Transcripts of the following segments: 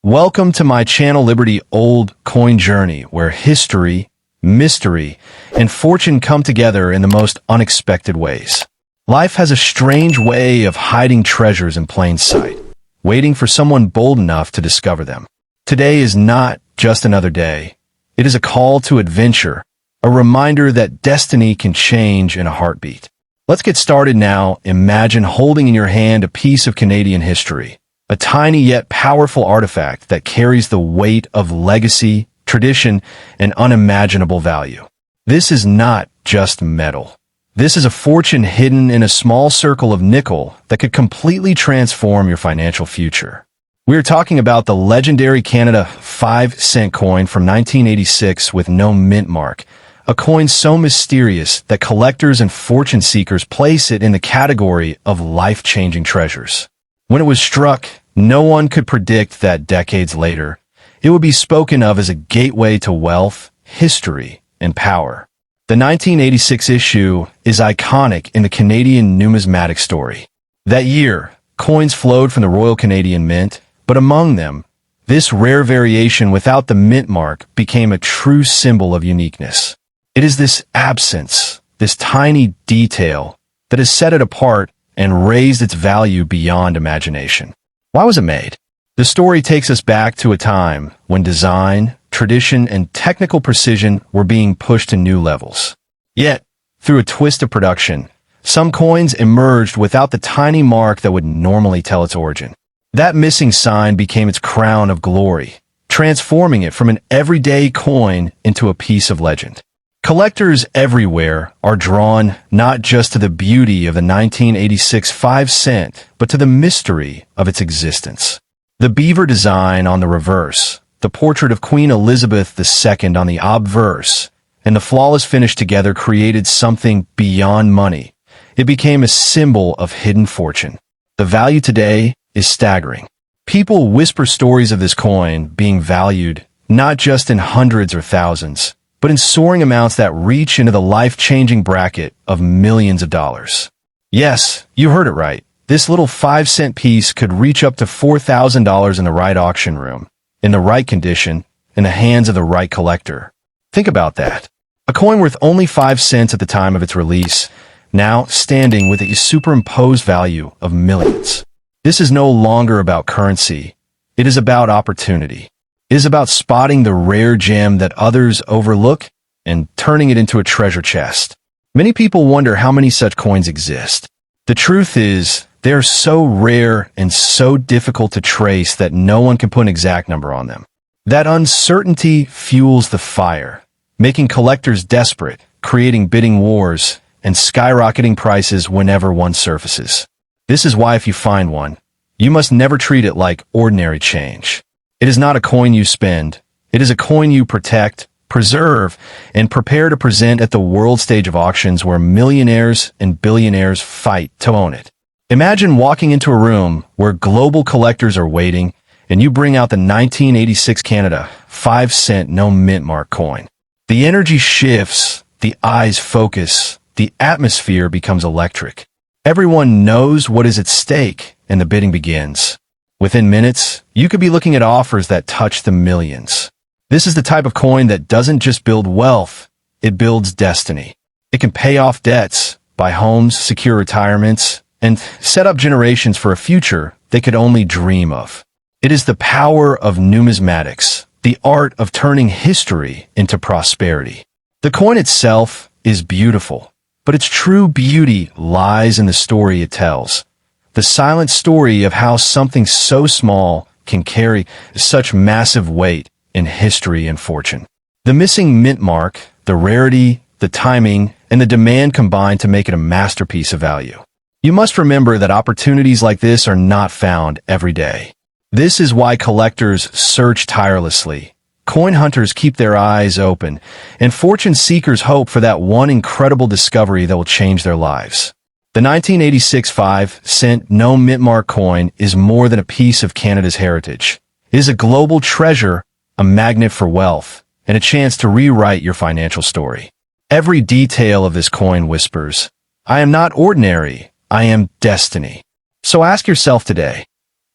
Welcome to my channel Liberty Old Coin Journey, where history, mystery, and fortune come together in the most unexpected ways. Life has a strange way of hiding treasures in plain sight, waiting for someone bold enough to discover them. Today is not just another day. It is a call to adventure, a reminder that destiny can change in a heartbeat. Let's get started now. Imagine holding in your hand a piece of Canadian history, a tiny yet powerful artifact that carries the weight of legacy, tradition, and unimaginable value. This is not just metal. This is a fortune hidden in a small circle of nickel that could completely transform your financial future. We're talking about the legendary Canada 5-cent coin from 1986 with no mint mark, a coin so mysterious that collectors and fortune seekers place it in the category of life-changing treasures. When it was struck, no one could predict that decades later, it would be spoken of as a gateway to wealth, history, and power. The 1986 issue is iconic in the Canadian numismatic story. That year, coins flowed from the Royal Canadian Mint, but among them, this rare variation without the mint mark became a true symbol of uniqueness. It is this absence, this tiny detail, that has set it apart and raised its value beyond imagination. Why was it made? The story takes us back to a time when design, tradition, and technical precision were being pushed to new levels. Yet, through a twist of production, some coins emerged without the tiny mark that would normally tell its origin. That missing sign became its crown of glory, transforming it from an everyday coin into a piece of legend. Collectors everywhere are drawn not just to the beauty of the 1986 5-cent, but to the mystery of its existence. The beaver design on the reverse, the portrait of Queen Elizabeth II on the obverse, and the flawless finish together created something beyond money. It became a symbol of hidden fortune. The value today is staggering. People whisper stories of this coin being valued not just in hundreds or thousands, but in soaring amounts that reach into the life-changing bracket of millions of dollars. Yes, you heard it right. This little 5-cent piece could reach up to $4,000 in the right auction room, in the right condition, in the hands of the right collector. Think about that. A coin worth only 5 cents at the time of its release, now standing with a superimposed value of millions. This is no longer about currency. It is about opportunity. It is about spotting the rare gem that others overlook and turning it into a treasure chest. Many people wonder how many such coins exist. The truth is, they are so rare and so difficult to trace that no one can put an exact number on them. That uncertainty fuels the fire, making collectors desperate, creating bidding wars, and skyrocketing prices whenever one surfaces. This is why if you find one, you must never treat it like ordinary change. It is not a coin you spend. It is a coin you protect, preserve, and prepare to present at the world stage of auctions where millionaires and billionaires fight to own it. Imagine walking into a room where global collectors are waiting, and you bring out the 1986 Canada 5-cent no mint mark coin. The energy shifts, the eyes focus, the atmosphere becomes electric. Everyone knows what is at stake, and the bidding begins. Within minutes, you could be looking at offers that touch the millions. This is the type of coin that doesn't just build wealth, it builds destiny. It can pay off debts, buy homes, secure retirements, and set up generations for a future they could only dream of. It is the power of numismatics, the art of turning history into prosperity. The coin itself is beautiful, but its true beauty lies in the story it tells. The silent story of how something so small can carry such massive weight in history and fortune. The missing mint mark, the rarity, the timing, and the demand combine to make it a masterpiece of value. You must remember that opportunities like this are not found every day. This is why collectors search tirelessly. Coin hunters keep their eyes open, and fortune seekers hope for that one incredible discovery that will change their lives. The 1986 5-cent no mint mark coin is more than a piece of Canada's heritage. It is a global treasure, a magnet for wealth, and a chance to rewrite your financial story. Every detail of this coin whispers, "I am not ordinary, I am destiny." So ask yourself today,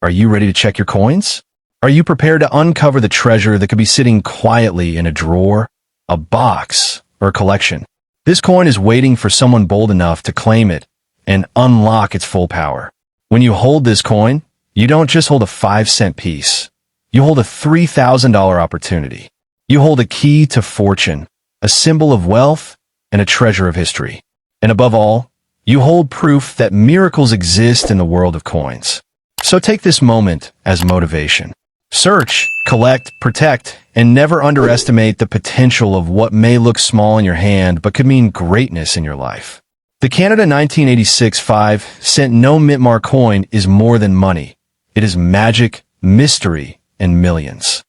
are you ready to check your coins? Are you prepared to uncover the treasure that could be sitting quietly in a drawer, a box, or a collection? This coin is waiting for someone bold enough to claim it and unlock its full power. When you hold this coin, you don't just hold a 5-cent piece. You hold a $3,000 opportunity. You hold a key to fortune, a symbol of wealth, and a treasure of history. And above all, you hold proof that miracles exist in the world of coins. So take this moment as motivation. Search, collect, protect, and never underestimate the potential of what may look small in your hand but could mean greatness in your life. The Canada 1986 5-cent no mint mark coin is more than money. It is magic, mystery, and millions.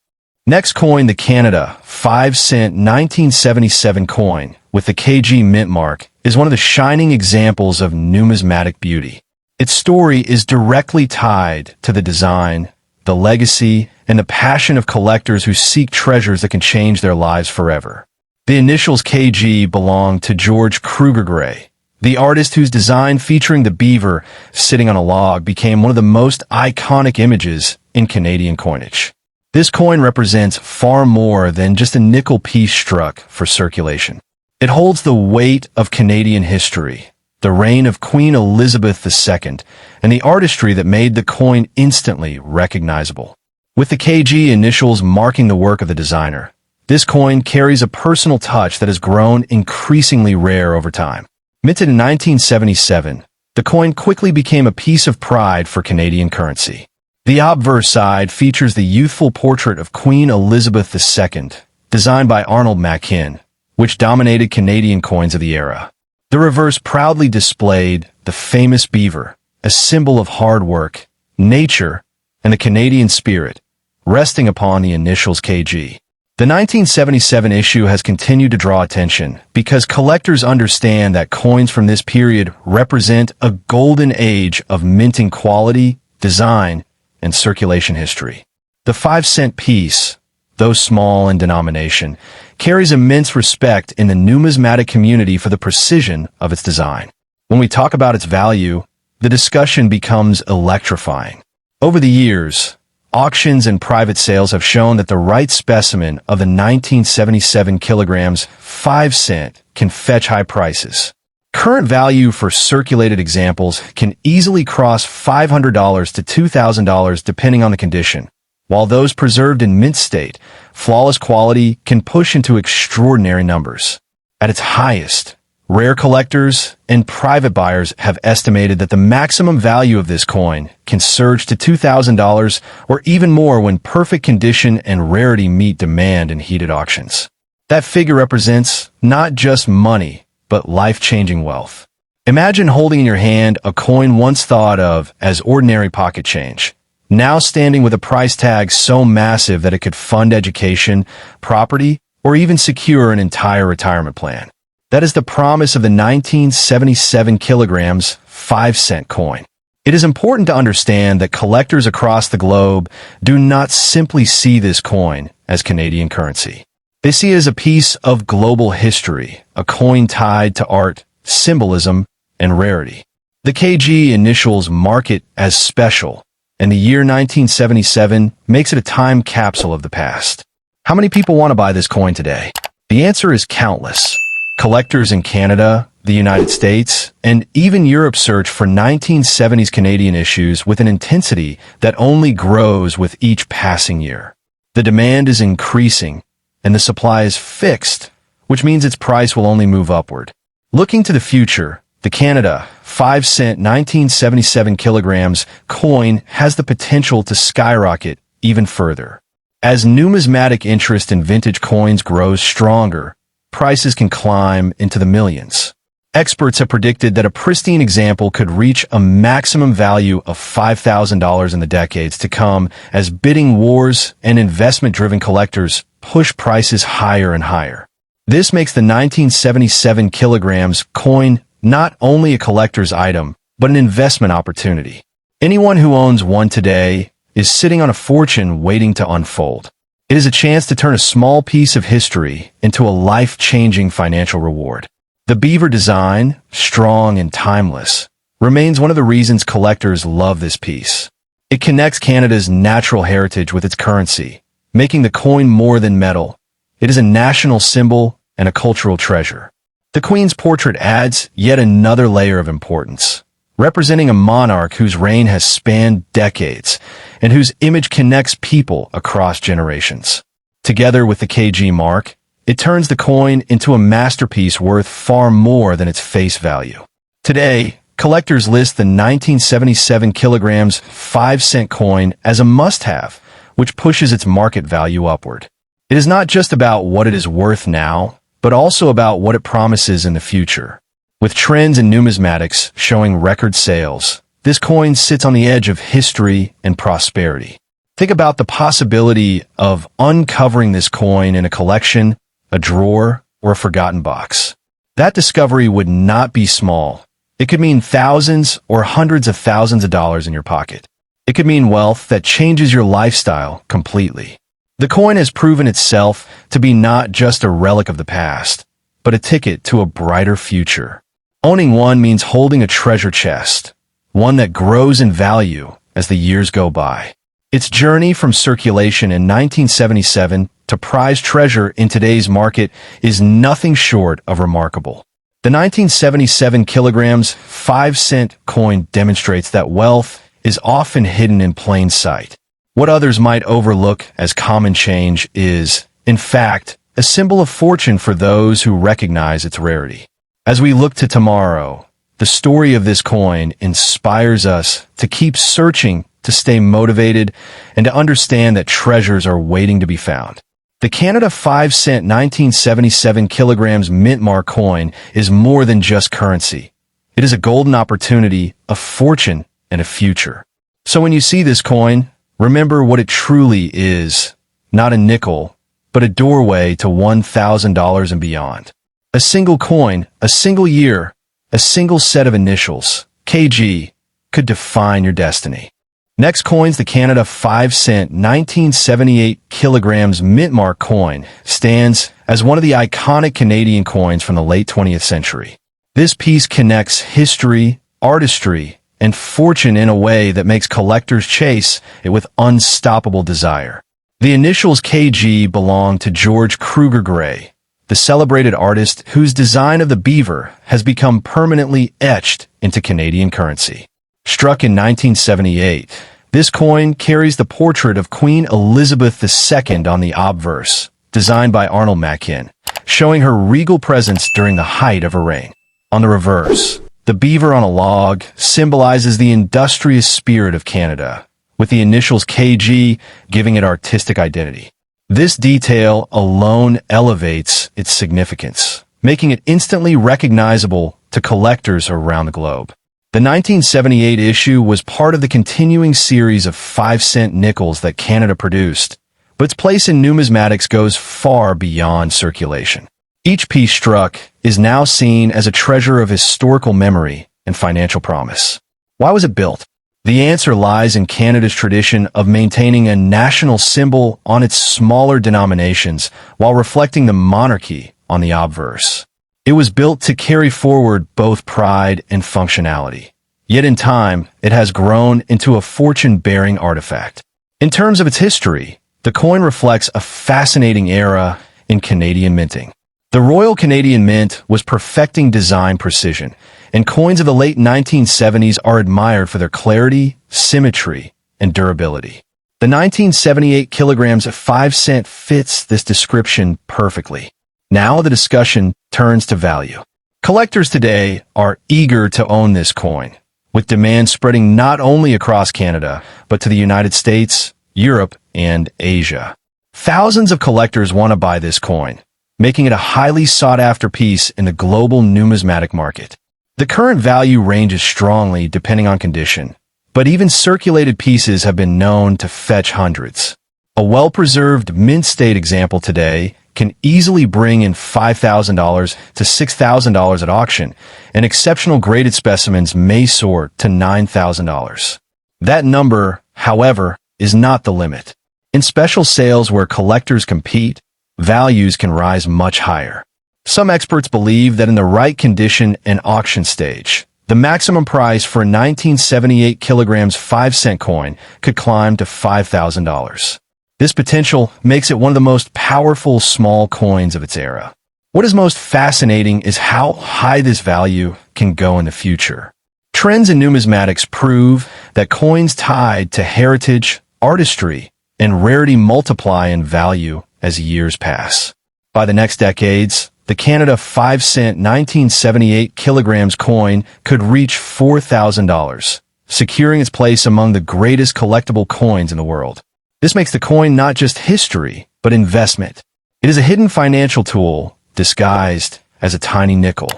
Next coin, the Canada 5-cent 1977 coin with the KG mint mark, is one of the shining examples of numismatic beauty. Its story is directly tied to the design, the legacy, and the passion of collectors who seek treasures that can change their lives forever. The initials KG belong to George Kruger Gray, the artist whose design featuring the beaver sitting on a log became one of the most iconic images in Canadian coinage. This coin represents far more than just a nickel piece struck for circulation. It holds the weight of Canadian history, the reign of Queen Elizabeth II, and the artistry that made the coin instantly recognizable. With the KG initials marking the work of the designer, this coin carries a personal touch that has grown increasingly rare over time. Minted in 1977, the coin quickly became a piece of pride for Canadian currency. The obverse side features the youthful portrait of Queen Elizabeth II, designed by Arnold Machin, which dominated Canadian coins of the era. The reverse proudly displayed the famous beaver, a symbol of hard work, nature, and the Canadian spirit, resting upon the initials KG. The 1977 issue has continued to draw attention because collectors understand that coins from this period represent a golden age of minting quality, design, and circulation history. The 5-cent piece, though small in denomination, carries immense respect in the numismatic community for the precision of its design. When we talk about its value, the discussion becomes electrifying. Over the years, auctions and private sales have shown that the right specimen of the 1977 kilograms 5-cent can fetch high prices. Current value for circulated examples can easily cross $500 to $2,000 depending on the condition, while those preserved in mint state, flawless quality can push into extraordinary numbers. At its highest, rare collectors and private buyers have estimated that the maximum value of this coin can surge to $2,000 or even more when perfect condition and rarity meet demand in heated auctions. That figure represents not just money, but life-changing wealth. Imagine holding in your hand a coin once thought of as ordinary pocket change, now standing with a price tag so massive that it could fund education, property, or even secure an entire retirement plan. That is the promise of the 1977 kilograms 5-cent coin. It is important to understand that collectors across the globe do not simply see this coin as Canadian currency. They see it as a piece of global history, a coin tied to art, symbolism, and rarity. The KG initials mark it as special, and the year 1977 makes it a time capsule of the past. How many people want to buy this coin today? The answer is countless. Collectors in Canada, the United States, and even Europe search for 1970s Canadian issues with an intensity that only grows with each passing year. The demand is increasing, and the supply is fixed, which means its price will only move upward. Looking to the future, the Canada 5-cent 1977 kilograms coin has the potential to skyrocket even further. As numismatic interest in vintage coins grows stronger, prices can climb into the millions. Experts have predicted that a pristine example could reach a maximum value of $5,000 in the decades to come as bidding wars and investment-driven collectors push prices higher and higher. This makes the 1977 kilograms coin not only a collector's item, but an investment opportunity. Anyone who owns one today is sitting on a fortune waiting to unfold. It is a chance to turn a small piece of history into a life-changing financial reward. The beaver design, strong and timeless, remains one of the reasons collectors love this piece. It connects Canada's natural heritage with its currency, making the coin more than metal. It is a national symbol and a cultural treasure. The Queen's portrait adds yet another layer of importance, representing a monarch whose reign has spanned decades and whose image connects people across generations. Together with the KG mark, it turns the coin into a masterpiece worth far more than its face value. Today, collectors list the 1977 kilograms 5-cent coin as a must-have, which pushes its market value upward. It is not just about what it is worth now, but also about what it promises in the future. With trends in numismatics showing record sales, this coin sits on the edge of history and prosperity. Think about the possibility of uncovering this coin in a collection, a drawer, or a forgotten box. That discovery would not be small. It could mean thousands or hundreds of thousands of dollars in your pocket. It could mean wealth that changes your lifestyle completely. The coin has proven itself to be not just a relic of the past, but a ticket to a brighter future. Owning one means holding a treasure chest, one that grows in value as the years go by. Its journey from circulation in 1977 to prized treasure in today's market is nothing short of remarkable. The 1977 kilograms 5-cent coin demonstrates that wealth is often hidden in plain sight. What others might overlook as common change is, in fact, a symbol of fortune for those who recognize its rarity. As we look to tomorrow, the story of this coin inspires us to keep searching, to stay motivated, and to understand that treasures are waiting to be found. The Canada 5-cent 1977 kilograms mint mark coin is more than just currency. It is a golden opportunity, a fortune, and a future. So when you see this coin, remember what it truly is. Not a nickel, but a doorway to $1,000 and beyond. A single coin, a single year, a single set of initials, KG, could define your destiny. Next coin's the Canada 5-cent 1978 kilograms mint mark coin stands as one of the iconic Canadian coins from the late 20th century. This piece connects history, artistry, and fortune in a way that makes collectors chase it with unstoppable desire. The initials KG belong to George Kruger Gray, the celebrated artist whose design of the beaver has become permanently etched into Canadian currency. Struck in 1978, this coin carries the portrait of Queen Elizabeth II on the obverse, designed by Arnold Machin, showing her regal presence during the height of her reign. On the reverse, the beaver on a log symbolizes the industrious spirit of Canada, with the initials KG giving it artistic identity. This detail alone elevates its significance, making it instantly recognizable to collectors around the globe. The 1978 issue was part of the continuing series of 5-cent nickels that Canada produced, but its place in numismatics goes far beyond circulation. Each piece struck is now seen as a treasure of historical memory and financial promise. Why was it built? The answer lies in Canada's tradition of maintaining a national symbol on its smaller denominations while reflecting the monarchy on the obverse. It was built to carry forward both pride and functionality. Yet in time, it has grown into a fortune-bearing artifact. In terms of its history, the coin reflects a fascinating era in Canadian minting. The Royal Canadian Mint was perfecting design precision, and coins of the late 1970s are admired for their clarity, symmetry, and durability. The 1978 kilograms 5-cent fits this description perfectly. Now the discussion turns to value. Collectors today are eager to own this coin, with demand spreading not only across Canada, but to the United States, Europe, and Asia. Thousands of collectors want to buy this coin, making it a highly sought-after piece in the global numismatic market. The current value ranges strongly depending on condition, but even circulated pieces have been known to fetch hundreds. A well-preserved mint-state example today can easily bring in $5,000 to $6,000 at auction, and exceptional graded specimens may soar to $9,000. That number, however, is not the limit. In special sales where collectors compete, values can rise much higher. Some experts believe that in the right condition and auction stage, The maximum price for a 1978 kilograms 5-cent coin could climb to $5,000. This potential makes it one of the most powerful small coins of its era. What is most fascinating is how high this value can go in the future. Trends in numismatics prove that coins tied to heritage, artistry, and rarity multiply in value as years pass. By the next decades, the Canada 5-cent 1978 kilograms coin could reach $4,000, securing its place among the greatest collectible coins in the world. This makes the coin not just history, but investment. It is a hidden financial tool disguised as a tiny nickel.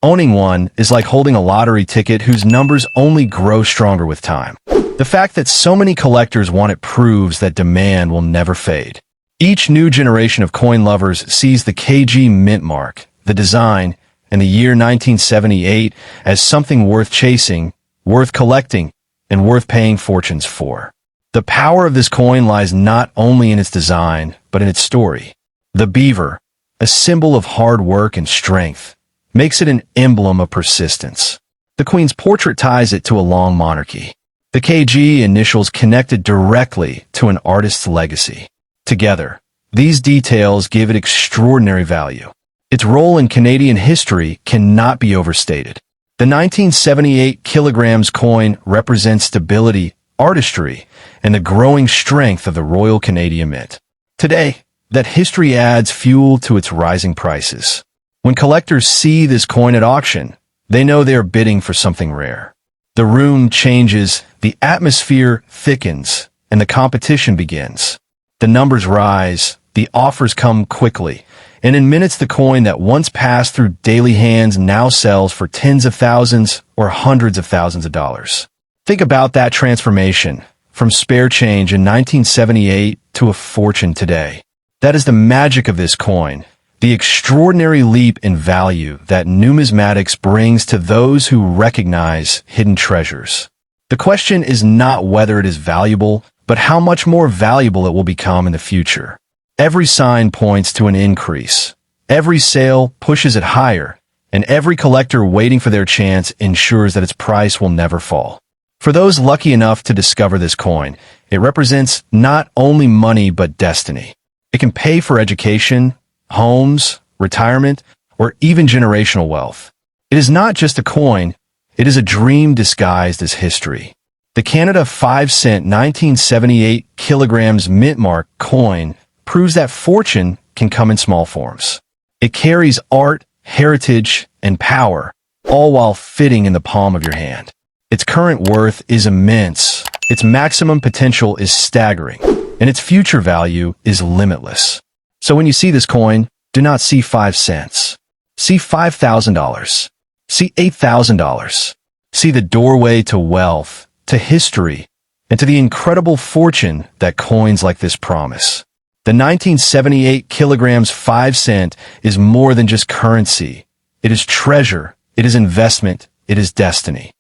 Owning one is like holding a lottery ticket whose numbers only grow stronger with time. The fact that so many collectors want it proves that demand will never fade. Each new generation of coin lovers sees the KG mint mark, the design, and the year 1978 as something worth chasing, worth collecting, and worth paying fortunes for. The power of this coin lies not only in its design, but in its story. The beaver, a symbol of hard work and strength, makes it an emblem of persistence. The Queen's portrait ties it to a long monarchy. The KG initials connected directly to an artist's legacy. Together, these details give it extraordinary value. Its role in Canadian history cannot be overstated. The 1978 kilograms coin represents stability, artistry, and the growing strength of the Royal Canadian Mint. Today, that history adds fuel to its rising prices. When collectors see this coin at auction, they know they are bidding for something rare. The room changes, the atmosphere thickens, and the competition begins. The numbers rise, the offers come quickly, and in minutes the coin that once passed through daily hands now sells for tens of thousands or hundreds of thousands of dollars. Think about that transformation, from spare change in 1978 to a fortune today. That is the magic of this coin, the extraordinary leap in value that numismatics brings to those who recognize hidden treasures. The question is not whether it is valuable, but how much more valuable it will become in the future. Every sign points to an increase. Every sale pushes it higher, and every collector waiting for their chance ensures that its price will never fall. For those lucky enough to discover this coin, it represents not only money but destiny. It can pay for education, homes, retirement, or even generational wealth. It is not just a coin, it is a dream disguised as history. The Canada 5-cent 1978 kilograms mint mark coin proves that fortune can come in small forms. It carries art, heritage, and power, all while fitting in the palm of your hand. Its current worth is immense, its maximum potential is staggering, and its future value is limitless. So when you see this coin, do not see 5 cents. See $5,000. See $8,000. See the doorway to wealth, to history, and to the incredible fortune that coins like this promise. The 1978 kilograms 5 cent is more than just currency. It is treasure, it is investment, it is destiny.